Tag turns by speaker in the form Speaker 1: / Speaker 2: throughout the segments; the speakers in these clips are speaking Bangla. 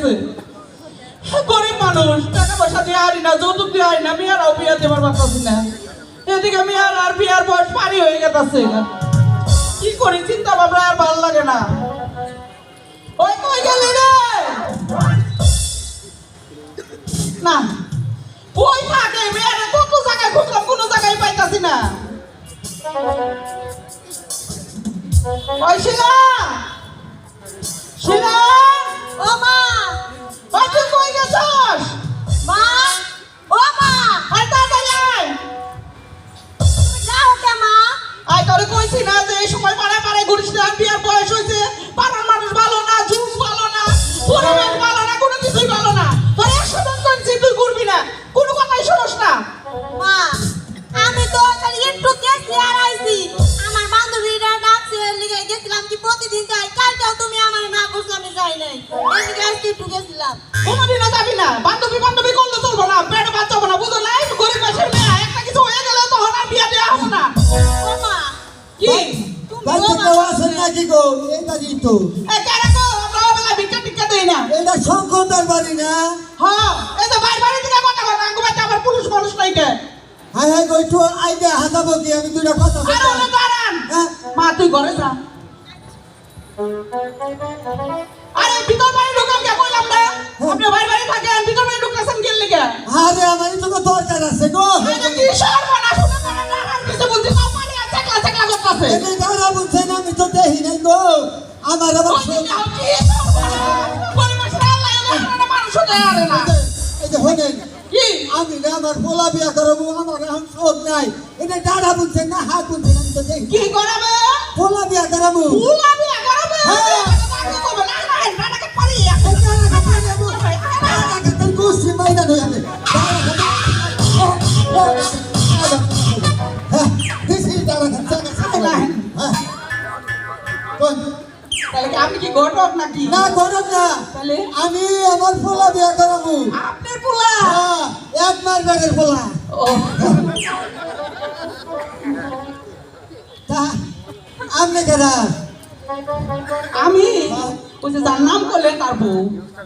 Speaker 1: গেছে। গরিব মানুষ, টাকা পয়সা দিয়ে আরি না, যৌতুক দিয়ে আরি না, মেয়েরাও বিয়া দেবার পারতাছি না। এদিকে মেয়ের আর বিয়ার বয়স পারি হয়ে গেছে। কি করি চিন্তা ভাবনা আর ভালো লাগে না। ওই কই গেলি রে? না ওই থাকে মেয়েরা কত জায়গায় খুঁজলাম, কোনো জায়গায় পাইতাছি না। ওই শিলা, শিলা,
Speaker 2: ও মা,
Speaker 1: ওই তুই কই গেছস?
Speaker 2: মা, ও মা,
Speaker 1: আয় তাড়াতাড়ি আয়।
Speaker 2: যাও কে মা?
Speaker 1: আয় তোরে কইছি না যে এই সময় পাড়ায় পাড়ায় ঘুরিস না, বিয়ার বয়স হয়েছে, পাড়ার মানুষ ভালো না, জুস ভালো না, পরিবেশ ভালো না, কোনো কিছুই ভালো না। তোর 100 জন কইছি তুই ঘুরবি না, কোনো কথাই শুনস না।
Speaker 2: মা, আমি তো খালি একটু গেছি আর আইছি। আমার বান্ধবীরা ডাকছে, লিগে গেছিলাম কি প্রতিদিন যাই। কালকেও তুমি আমার না করছো, আমি যাই নাই। এদিকে আজকে একটু গেছিলাম।
Speaker 1: কোনোদিনও যাবি না, বান্ধবী বান্ধবী করলে চলবো না, পেটে বাচ্চা হবো না, বুঝো নাই? গরিব মানুষের মেয়ে, একটা কিছু হয়ে গেলে তখন আর বিয়া দেওয়া হবে না।
Speaker 2: ও মা,
Speaker 1: কি?
Speaker 2: তুমি
Speaker 3: কালকে
Speaker 2: ও মা,
Speaker 3: কেউ আসেন নাকি গো? এই বাড়ি তো।
Speaker 1: এই কেন গো, আমরা ওবেলা ভিক্ষা টিক্ষা দেই না।
Speaker 3: এটা শঙ্করদার বাড়ি না?
Speaker 1: হ্যাঁ, এই যে বাড়ি থেকে কথা কথা, আঙ্গু বাচ্চা আবার পুরুষ মানুষ নাই কে?
Speaker 3: হ্যাঁ হ্যাঁ গো, একটু আইডিয়া হাতাবো কি? আমি দুটা কথা
Speaker 1: আরে
Speaker 3: বলবো।
Speaker 1: ওরে দাঁড়ান।
Speaker 3: হ্যাঁ?
Speaker 1: মা তুই ঘরে যা। আরে ভিতর বাড়ি ঢুকাম কে কইলাম না? আপনি বাড়ি থাকেন, ভিতর বাড়ি ঢুকাছেন কি লিগে?
Speaker 3: আরে আমার তো দরকার আছে গো।
Speaker 1: আরে কি সর্বনাশ শুনে করে না, আর কিছু বলছি না, পানি আর চাকলা চাকলা করতেছে।
Speaker 3: এনে দাঁড়া বলছেন, আমি তো দেখি নাই গো। আমার আবার
Speaker 1: ওই দিকে আর কি সর্বনাশ? পরিবেশের আল্লাহ এমন মানুষ হতে পারে না।
Speaker 3: এই যে হলেন,
Speaker 1: কি?
Speaker 3: আমি না আমার পোলা বিয়া করবো, আমার এখন শোক নাই। এটা দাঁড়া বলছেন না হাত বলছেন, আমি তো দেখি।
Speaker 1: কি করাবে?
Speaker 3: পোলা বিয়া করবো।
Speaker 1: ফুলা বিয়া করাবে?
Speaker 3: হ্যাঁ।
Speaker 1: তাকে কবে না না নাটাকে পারি
Speaker 3: এই দাঁড়া খাতে যাবো। দাঁড়া খাতে গোষ্ঠী মাইনা হয়ে যাবে। দাঁড়া খাতে। হ্যাঁ, দিছি দাঁড়া খাতে। হ্যাঁ। কোন?
Speaker 1: তাহলে কি আপনি কি ঘটক নাকি?
Speaker 3: না গরম না।
Speaker 1: তাহলে
Speaker 3: আমি আমার পোলা বিয়া করবো।
Speaker 1: আপনার পোলা?
Speaker 3: হ্যাঁ, এক মাস বাগের পোলা।
Speaker 1: ও
Speaker 3: তা আপনি কেনা?
Speaker 1: আমি ওই যে যার নাম করলেন তার বউ।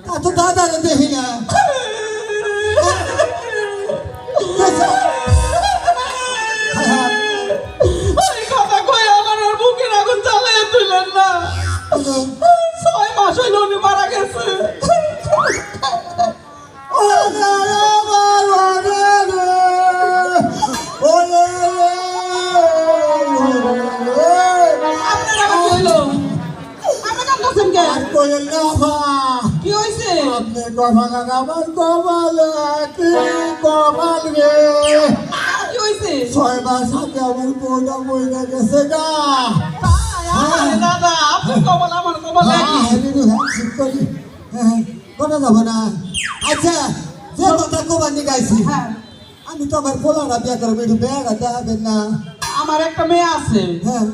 Speaker 3: তা তো দাদারে দেখি না।
Speaker 1: ওই কথা কই আমার আর বুকের আগুন জ্বালায় তুলেন না। 6 মাস হইল উনি মারা গেছে। আপনার আবার কি হইলো? আপনি কাঁদতেছেন কে? কি হয়েছে? কি হয়েছে?
Speaker 3: 6 মাস আগে আমার বউটা মহিলা গেছে গা।
Speaker 1: আরে দাদা আপনার কপাল আমার কপাল একই।
Speaker 3: কথা যাব না। আচ্ছা, যে কথা কোবানি গাইছি,
Speaker 1: হ্যাঁ,
Speaker 3: আমি তো আমার পোলাটা বিয়ে করবো, একটু বেড়া দেখাবেন না?
Speaker 1: আমার একটা মেয়ে আছে,
Speaker 3: হ্যাঁ,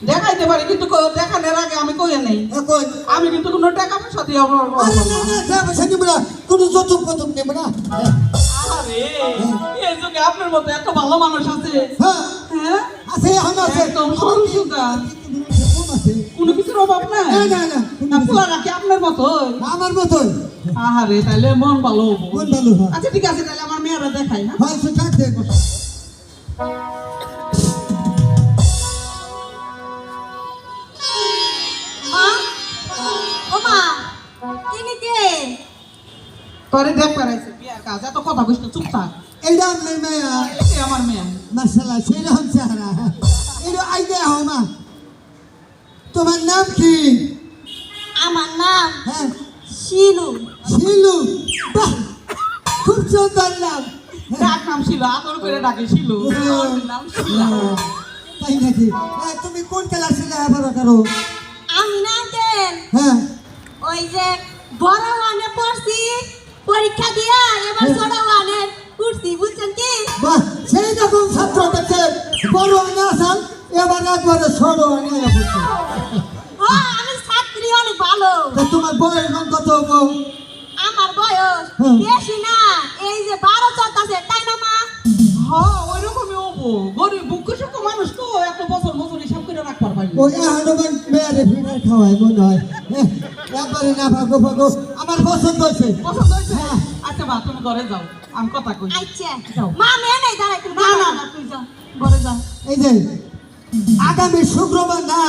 Speaker 1: দেখাইতে পারি কিন্তু দেখানোর আগে আমি কইয়া নেই
Speaker 3: এখন
Speaker 1: আমি কিন্তু কোনো টাকা পয়সা দিয়ে
Speaker 3: আরে না না, যা পয়সা নিব না, কোনো যৌতুক পতুক নেব না।
Speaker 1: আরে এই যুগে আপনার মতো এত ভালো মানুষ আছে।
Speaker 3: হ্যাঁ,
Speaker 1: হ্যাঁ,
Speaker 3: আছে, এখন আছে।
Speaker 1: একদম সরল সোজা,
Speaker 3: কম আছে।
Speaker 1: কোনো কিছুর অভাব নাই।
Speaker 3: না না না,
Speaker 1: না পোলা নাকি আপনার মতো?
Speaker 3: আমার মতোই।
Speaker 1: আহারে তাহলে মন ভালো হবো।
Speaker 3: মন ভালো হয়।
Speaker 1: আচ্ছা ঠিক আছে, তাহলে আমার মেয়েরা দেখাই না।
Speaker 3: হয় সে থাক দেখ।
Speaker 2: মা, ও মা, ইনি কে?
Speaker 1: করে দেখ পারাইছে বিয়ার কাজ, এত কথা কইছ চুপ থাক।
Speaker 3: এইটা আপনার মায়া,
Speaker 1: এই আমার মেয়ে।
Speaker 3: মাশাআল্লাহ, সেরকম চেহারা। এটা আইডিয়া হও মা। তোমার নাম কি?
Speaker 2: আমার নাম
Speaker 3: হ্যাঁ,
Speaker 2: শিলু।
Speaker 3: শিলু। বাহ, খুব সুন্দর নাম।
Speaker 1: ডাক নাম ছিল, আদর করে ডাকে ছিল। আমার নাম শিলা।
Speaker 3: তাই নাকি? তুমি কোন ক্লাসে লেখাপড়া করো?
Speaker 2: আমি না কেন
Speaker 3: হ্যাঁ,
Speaker 2: ওই যে বড় ওয়ানে পড়ছি, পরীক্ষা দিয়া এবার ছোট ওয়ানে উঠছি, বুঝছেন কি?
Speaker 3: বাহ, সেই রকম ছাত্র দেখছে। বড় আনে আসান, এবার একবারে ছোট আনে পড়ছে।
Speaker 2: ও আমি ছাত্রী অনেক ভালো।
Speaker 3: তা তোমার বয়স কত গো?
Speaker 2: আমার বয়স
Speaker 3: হুম।
Speaker 2: বেশি না, এই যে 12 চলতেছে, তাই না মা?
Speaker 1: হ্যাঁ ওইরকমই হবো। গরিব বুক সুখ মানুষ তো এত বছর বছর হিসাব করে রাখবার পারি।
Speaker 3: ওই এখন মেয়েরে ফিরে খাওয়াই মনে হয়। একবারে না ভাগো ভাগো। আমার পছন্দ হয়েছে
Speaker 1: পছন্দ হয়েছে
Speaker 3: হ্যাঁ।
Speaker 1: আচ্ছা মা তুমি ঘরে যাও আমি কথা কই
Speaker 2: আচ্ছা
Speaker 1: যাও।
Speaker 2: মা আমি এনে দাঁড়াই তুমি
Speaker 1: না না না তুই যা ঘরে যা
Speaker 3: এই যে আগামী শুক্রবার না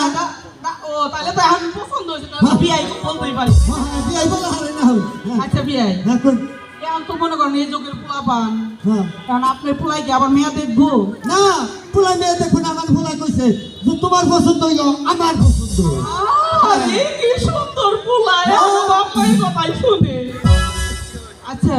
Speaker 1: ও তাহলে তো এখন পছন্দ হয়েছে তাহলে বিয়াই বলতেই পারি
Speaker 3: বিয়াই বলা হবে না হবে হ্যাঁ
Speaker 1: আচ্ছা বিয়াই
Speaker 3: হ্যাঁ কই
Speaker 1: এখন তো মনে করেন এই যুগের পোলা পান
Speaker 3: হ্যাঁ
Speaker 1: কারণ আপনার পোলাই কি আবার মেয়া দেখবো
Speaker 3: না পোলাই মেয়ে দেখুন আমার পোলাই কইছে যে তোমার পছন্দ হইলো আমার পছন্দ
Speaker 1: আরে কি সুন্দর পোলা আমার বাপাই কথাই শুনে আচ্ছা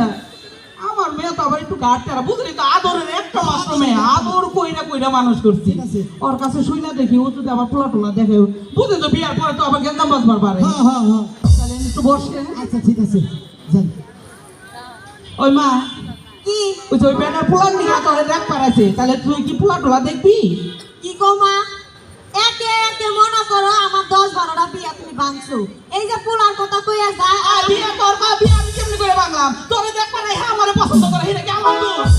Speaker 1: আমার মেয়ে তো আবার একটু গাড়টারা বুঝলি তো আদরের একটা মাত্র মেয়ে আদর কইরা কইরা মানুষ করছি
Speaker 3: ঠিক আছে।
Speaker 1: ওর কাছে শুই না দেখি ও যদি আবার পোলা টোলা দেখে বুঝলি তো বিয়ার পরে তো আবার গেন্দাম বাজবার পারে
Speaker 3: হ্যাঁ হ্যাঁ হ্যাঁ
Speaker 1: তাহলে একটু বসে
Speaker 3: আচ্ছা ঠিক আছে যান
Speaker 1: ওই মা
Speaker 2: কি
Speaker 1: ওই যে ওই ব্যানার পোলার নিয়ে তোরে দেখ পারাইছে তাহলে তুই কি পোলা টোলা দেখবি
Speaker 2: কি গো মা একে একে মনে করো আমার 10-12টা বিয়া তুমি ভাঙছো এই যে পোলার কথা কইয়া যায়
Speaker 1: আর বিয়ে তোর মা বিয়ে আমি কেমনি করে বাংলাম তোরে দেখ পারাই হ্যাঁ আমারে পছন্দ করে এটা কি আমার দোষ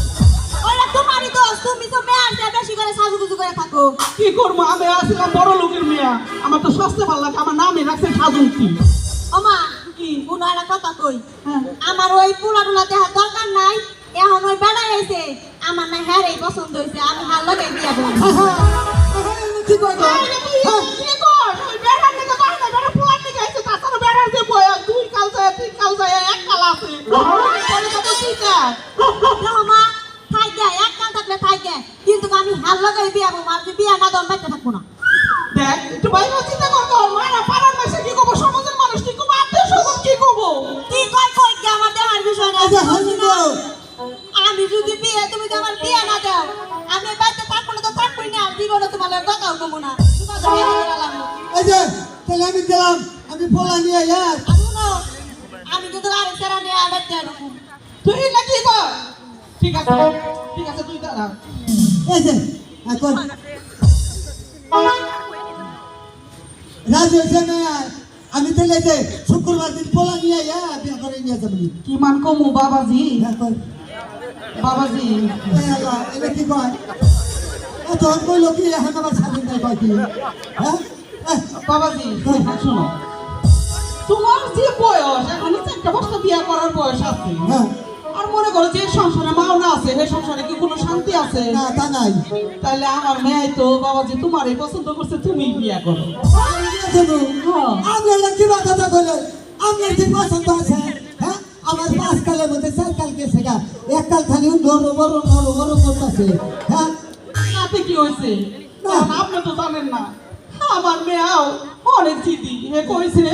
Speaker 2: ওরা তোমারই দোষ তুমি তো মেয়ের চেয়ে বেশি করে সাজুগুজু করে থাকো
Speaker 1: কি করবো আমি আসলাম বড় লোকের মেয়ে আমার তো সস্তে ভালো লাগে আমার নামে রাখছে সাজুন্তি
Speaker 2: ও মা
Speaker 1: কি
Speaker 2: কোনো একটা কথা কই
Speaker 1: হ্যাঁ
Speaker 2: আমার ওই পোলাটুলা দেখার দরকার নাই এখন ওই বেড়াই আইছে আমার না হ্যাঁ রে পছন্দ হয়েছে আমি হার লাগাই দিয়া দেবো
Speaker 3: কি কই গো হ্যাঁ
Speaker 1: কি কর ওই বেড়ার নিকে বাই না বেড়া পোলার নিকে আইছে তাছাড়া বেড়ার যে বয়স দুই কাল যায় তিন কাল যায় এক কাল আছে পরে তো ঠিক আছে
Speaker 2: দেখো মা থাই দেয় এক কান থাকলে থাই দেয় কিন্তু আমি হার লাগাই বিয়া বো মার বিয়া না দম বাইতে থাকবো না
Speaker 1: দেখ একটু বাইরে চিন্তা কর তো মারা পাড়ার মাসে কি করবো সমাজের মানুষ কি করবো আত্মীয় স্বজন কি করবো
Speaker 2: কি কই কই কি আমার দেওয়ার বিষয় না
Speaker 3: আচ্ছা হাসি গো
Speaker 2: আমি যদি বিয়ে তুমি তো আমার বিয়ে না দাও আমি বাইতে থাকবো না তো থাকবোই না জীবনে তোমার লগে কথাও কমো না তোমার বিয়ে করে গেলাম
Speaker 3: এই যে তাহলে আমি গেলাম আমি পোলা নিয়ে যাই
Speaker 2: আমি কিন্তু আরে সেরা নিয়ে আবার দেন
Speaker 1: তুই না কি কর ঠিক আছে তুই দাঁড়া
Speaker 3: এই যে এখন রাজু এসে আমি তাহলে যে শুক্রবার দিন পোলা নিয়ে যাই বিয়ে করে নিয়ে যাবো
Speaker 1: কি মান কমু বাবাজি
Speaker 3: এখন
Speaker 1: বাবাজি
Speaker 3: এটা কি কয় তখন কইলো কি এখন আমার স্বাধীন নাই কয় কি হ্যাঁ
Speaker 1: বাবাজি শোনো তোমার যে বয়স এখন একটা বছর বিয়ে করার বয়স আছে
Speaker 3: হ্যাঁ
Speaker 1: আর মনে করো যে সংসারে মাওনা আছে সেই সংসারে কি কোনো শান্তি আছে
Speaker 3: না তা নাই
Speaker 1: তাহলে আমার মেয়ে তো বাবাজি তোমারই পছন্দ করছে তুমি বিয়ে করো
Speaker 3: আপনার কি কথা কইলে আপনার কি পছন্দ আছে হ্যাঁ আমার 5 কালের মধ্যে 4 কাল গেছে গা এক কাল খালি নরম করতেছে হ্যাঁ
Speaker 1: তাতে কি হয়েছে
Speaker 3: না।
Speaker 1: আপনি তো জানেন না আমার মেয়েও অনেক চিঠি হে কইছে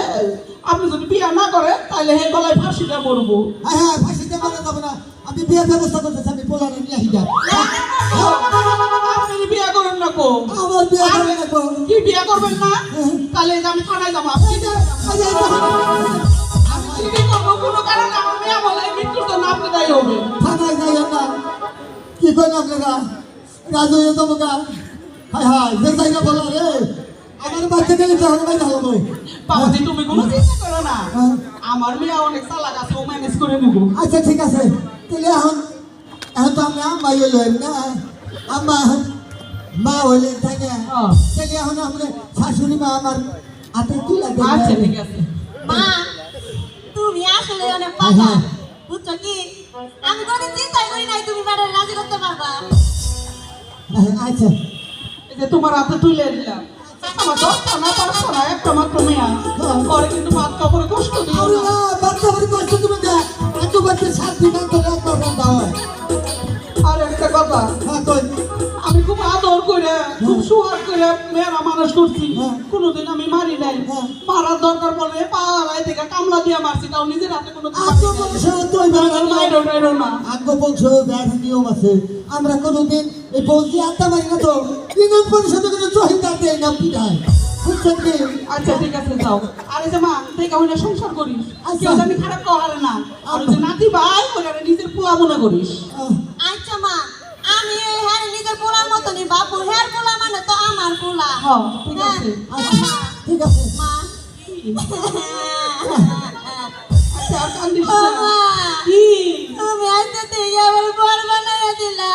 Speaker 1: আপনি যদি বিয়ে না করেন তাহলে হে গলায় ফাঁসিটা মরবো
Speaker 3: হ্যাঁ হ্যাঁ ফাঁসিতে মারা যাবে না আমি বিয়ের ব্যবস্থা করতেছি আমি পোলারে নিয়ে আসি
Speaker 1: আপনি বিয়ে করেন না কো
Speaker 3: আমার বিয়ে করে রাখবো
Speaker 1: কি বিয়ে করবেন না তাহলে এই যে আমি থানায় যাবো আপনি আমি চিঠি করবো কোনো কারণে আমার মেয়ে বলে মৃত্যুর জন্য আপনি দায়ী হবে
Speaker 3: থানায় যাই না কি করেন আপনারা রাজু এ তোমাকে হায় হায় যে যাই না বলা রে আমার বাচ্চা গেলে তো হবে ভালো
Speaker 1: বাবাজি তুমি কোনো চিন্তা করো না
Speaker 3: হ্যাঁ।
Speaker 1: আমার মেয়ে অনেক চালাক আছে ও ম্যানেজ করে নেবো
Speaker 3: আচ্ছা ঠিক আছে তাহলে এখন এখন তো আমরা আম্মা হইলেন না আম্মা মা হইলেন তাই না তাহলে এখন আমরা শাশুড়ি মা আমার হাতে তুলে
Speaker 1: আচ্ছা ঠিক আছে
Speaker 2: মা তুমি আসলে অনেক পাগল বুঝছো কি আমি কোনো চিন্তাই করি নাই তুমি ম্যাডাম রাজি করতে পারবা
Speaker 3: আচ্ছা
Speaker 1: এই যে তোমার হাতে তুলে দিলাম আমার 10টা না 5টা না একটা মাত্র মেয়ে পরে কিন্তু ভাত কাপড়ে কষ্ট দিও
Speaker 3: আরে
Speaker 1: না
Speaker 3: না বাচ্চা বাড়ি কষ্ট তুমি দে এত বাচ্চা 7 দিন ধরে একবার রান্না হয়
Speaker 1: আর একটা কথা
Speaker 3: হ্যাঁ কই
Speaker 1: আমি খুব আদর করে খুব সুহাগ করে মেয়েরা মানুষ করছি
Speaker 3: হ্যাঁ।
Speaker 1: কোনোদিন আমি মারি নাই
Speaker 3: হ্যাঁ।
Speaker 1: মারার দরকার পড়লে পাড়ায় থেকে কামলা দিয়ে মারছি তাও নিজের হাতে কোনো
Speaker 3: আত্ম বংশ তুই
Speaker 1: মাইরো টাইরো না
Speaker 3: আত্ম বংশ ব্যাধ নিয়ম আছে আমরা কোনোদিন এই বংশী আত্মা মারি না তো ইউনিয়ন পরিষদে কোনো চহিদা দেয় না পিঠায় বুঝছেন কি
Speaker 1: আচ্ছা ঠিক আছে যাও আরে যে মা দেখা হইলে সংসার করিস
Speaker 3: আচ্ছা।
Speaker 1: কেউ জানি খারাপ কহারে না আর ওই যে নাতি ভাই ওরা নিজের পোলা মনে করিস
Speaker 2: আচ্ছা মা আমি হ্যাঁ নিজের পোলার মতনই বাপু হ্যার পোলা মানে তো আমার পোলা
Speaker 1: হ্যাঁ ঠিক আছে
Speaker 3: আচ্ছা ঠিক আছে
Speaker 2: মা
Speaker 1: আচ্ছা আর কান্দিস
Speaker 2: ও
Speaker 1: না।
Speaker 2: মা
Speaker 1: কি
Speaker 2: তুমি আজকে থেকে আমার বর বানাইয়া দিলা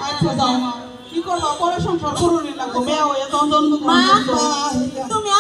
Speaker 1: আচ্ছা যাও মা কি করবা পরে সংসার করুন লাগবো মেয়ে হয়ে তখন জন্ম
Speaker 2: মা
Speaker 1: করুন।
Speaker 3: বাহ।